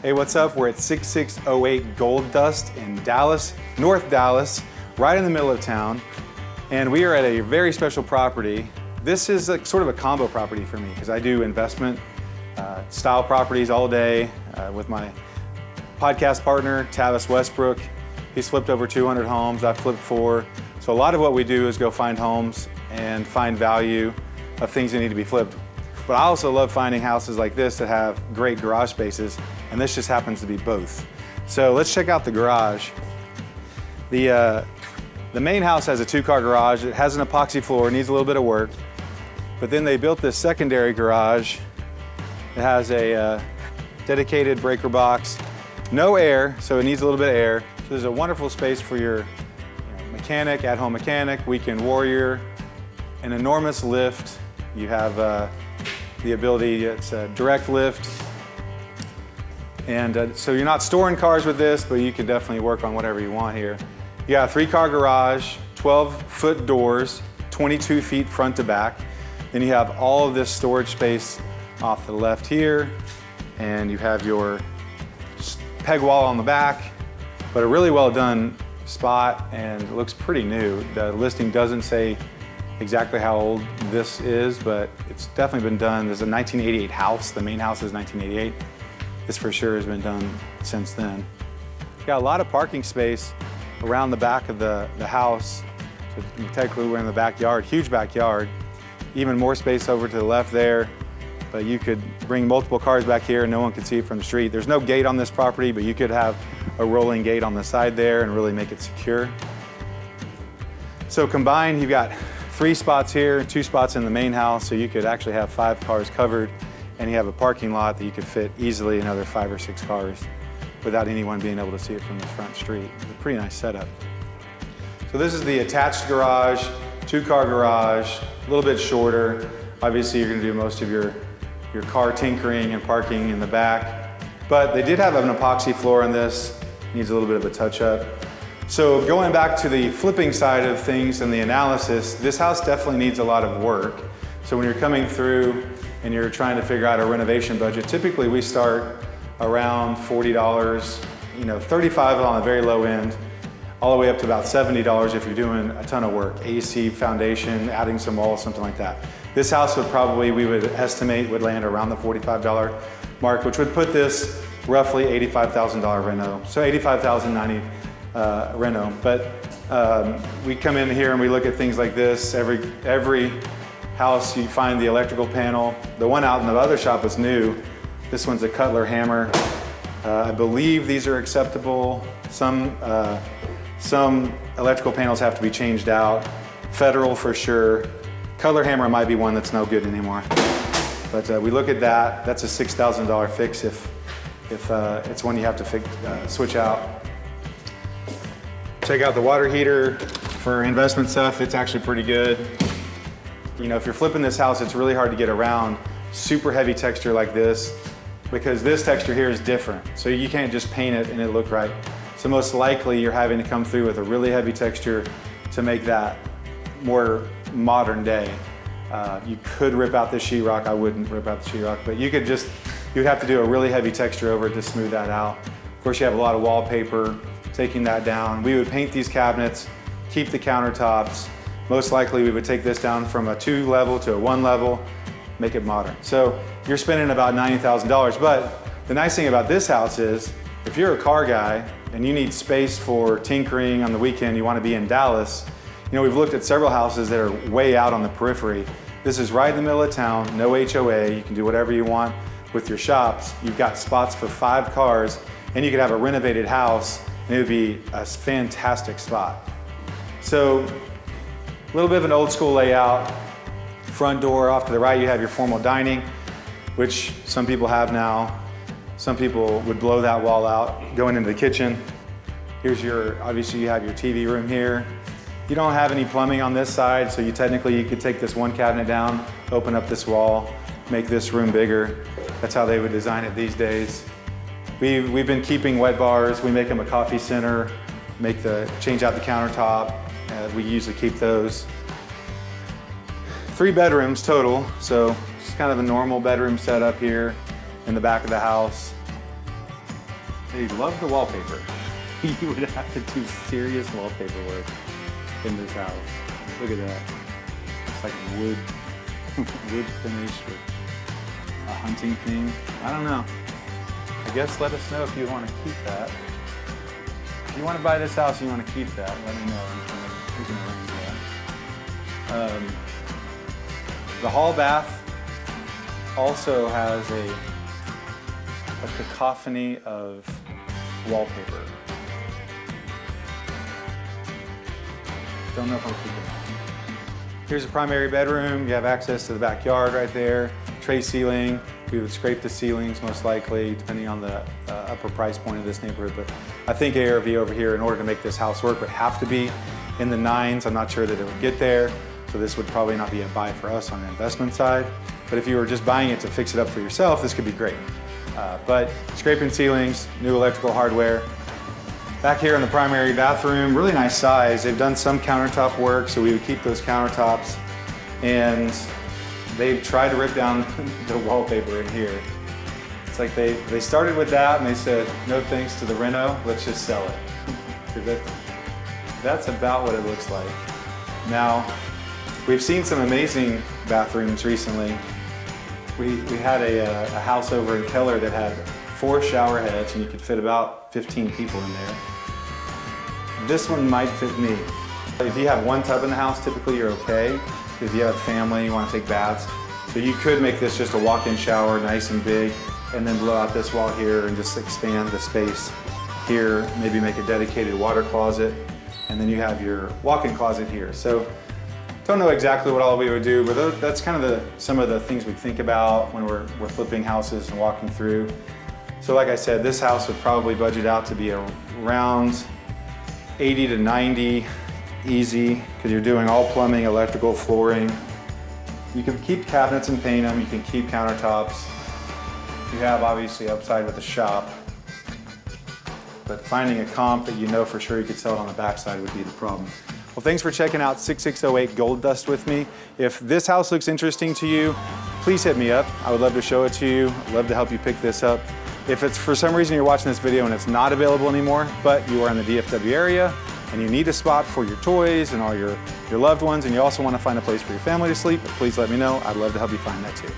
Hey, what's up? We're at 6608 Gold Dust in Dallas, North Dallas, right in the middle of town. And we are at a very special property. This is sort of a combo property for me because I do investment style properties all day with my podcast partner, Tavis Westbrook. He's flipped over 200 homes, I've flipped 4. So a lot of what we do is go find homes and find value of things that need to be flipped. But I also love finding houses like this that have great garage spaces, and this just happens to be both. So let's check out the garage. The main house has a 2-car garage. It has an epoxy floor, needs a little bit of work. But then they built this secondary garage. It has a dedicated breaker box, no air, so it needs a little bit of air. So there's a wonderful space for your mechanic, at-home mechanic, weekend warrior, an enormous lift. You have the ability, it's a direct lift. And so you're not storing cars with this, but you can definitely work on whatever you want here. You got a 3-car garage, 12-foot doors, 22 feet front to back. Then you have all of this storage space off to the left here, and you have your peg wall on the back, but a really well done spot, and it looks pretty new. The listing doesn't say exactly how old this is, but it's definitely been done. There's a 1988 house. The main house is 1988. This for sure has been done since then. Got a lot of parking space around the back of the house. So technically we're in the backyard, huge backyard. Even more space over to the left there, but you could bring multiple cars back here and no one could see it from the street. There's no gate on this property, but you could have a rolling gate on the side there and really make it secure. So combined, you've got 3 spots here, 2 spots in the main house, so you could actually have 5 cars covered, and you have a parking lot that you could fit easily another 5 or 6 cars without anyone being able to see it from the front street. It's a pretty nice setup. So this is the attached garage, 2-car garage, a little bit shorter. Obviously, you're gonna do most of your car tinkering and parking in the back, but they did have an epoxy floor on this. Needs a little bit of a touch up. So going back to the flipping side of things and the analysis, this house definitely needs a lot of work. So when you're coming through and you're trying to figure out a renovation budget, typically we start around $40, $35 on the very low end, all the way up to about $70 if you're doing a ton of work, AC, foundation, adding some walls, something like that. This house would probably, we would estimate, would land around the $45 mark, which would put this roughly $85,000 reno. So $85,090 reno. But we come in here and we look at things like this. Every house you find the electrical panel. The one out in the other shop is new. This one's a Cutler hammer. I believe these are acceptable. Some electrical panels have to be changed out. Federal for sure. Cutler hammer might be one that's no good anymore. But we look at that. That's a $6,000 fix if it's one you have to switch out. Check out the water heater for investment stuff. It's actually pretty good. If you're flipping this house, it's really hard to get around super heavy texture like this because this texture here is different. So you can't just paint it and it look right. So most likely you're having to come through with a really heavy texture to make that more modern day. You could rip out the sheetrock. I wouldn't rip out the sheetrock, but you'd have to do a really heavy texture over it to smooth that out. Of course, you have a lot of wallpaper, taking that down. We would paint these cabinets, keep the countertops. Most likely we would take this down from a 2 level to a 1 level, make it modern. So you're spending about $90,000, but the nice thing about this house is if you're a car guy and you need space for tinkering on the weekend, you want to be in Dallas, we've looked at several houses that are way out on the periphery. This is right in the middle of town, no HOA, you can do whatever you want with your shops. You've got spots for 5 cars, and you could have a renovated house, and it would be a fantastic spot. So, a little bit of an old school layout. Front door off to the right, you have your formal dining, which some people have now. Some people would blow that wall out, going into the kitchen. Here's obviously you have your TV room here. You don't have any plumbing on this side, so you could take this one cabinet down, open up this wall, make this room bigger. That's how they would design it these days. We've been keeping wet bars. We make them a coffee center, change out the countertop. We usually keep those. 3 bedrooms total, so just kind of a normal bedroom setup here in the back of the house. He loved the wallpaper. You would have to do serious wallpaper work in this house. Look at that. It's like wood, wood finish with a hunting theme. I don't know. I guess let us know if you want to keep that. If you want to buy this house and you want to keep that, let me know. We can arrange that. The hall bath also has a cacophony of wallpaper. Don't know if I'm keeping that. Here's a primary bedroom. You have access to the backyard right there. Tray ceiling. We would scrape the ceilings most likely, depending on the upper price point of this neighborhood. But I think ARV over here, in order to make this house work, would have to be in the 9s. I'm not sure that it would get there. So this would probably not be a buy for us on the investment side. But if you were just buying it to fix it up for yourself, this could be great. But scraping ceilings, new electrical hardware. Back here in the primary bathroom, really nice size. They've done some countertop work, so we would keep those countertops. And they've tried to rip down the wallpaper in here. It's like they started with that and they said, no thanks to the reno, let's just sell it. That's about what it looks like. Now, we've seen some amazing bathrooms recently. We had a house over in Keller that had 4 shower heads and you could fit about 15 people in there. This one might fit me. If you have one tub in the house, typically you're okay. If you have a family, you want to take baths. So you could make this just a walk-in shower, nice and big, and then blow out this wall here and just expand the space here, maybe make a dedicated water closet, and then you have your walk-in closet here. So don't know exactly what all we would do, but that's kind of some of the things we think about when we're flipping houses and walking through. So like I said, this house would probably budget out to be around 80 to 90 easy, because you're doing all plumbing, electrical, flooring. You can keep cabinets and paint them, you can keep countertops. You have obviously upside with the shop, but finding a comp that you know for sure you could sell it on the backside would be the problem. Well, thanks for checking out 6608 Gold Dust with me. If this house looks interesting to you, please hit me up. I would love to show it to you. I'd love to help you pick this up. If it's for some reason you're watching this video and it's not available anymore, but you are in the DFW area and you need a spot for your toys and all your loved ones, and you also want to find a place for your family to sleep, please let me know. I'd love to help you find that too.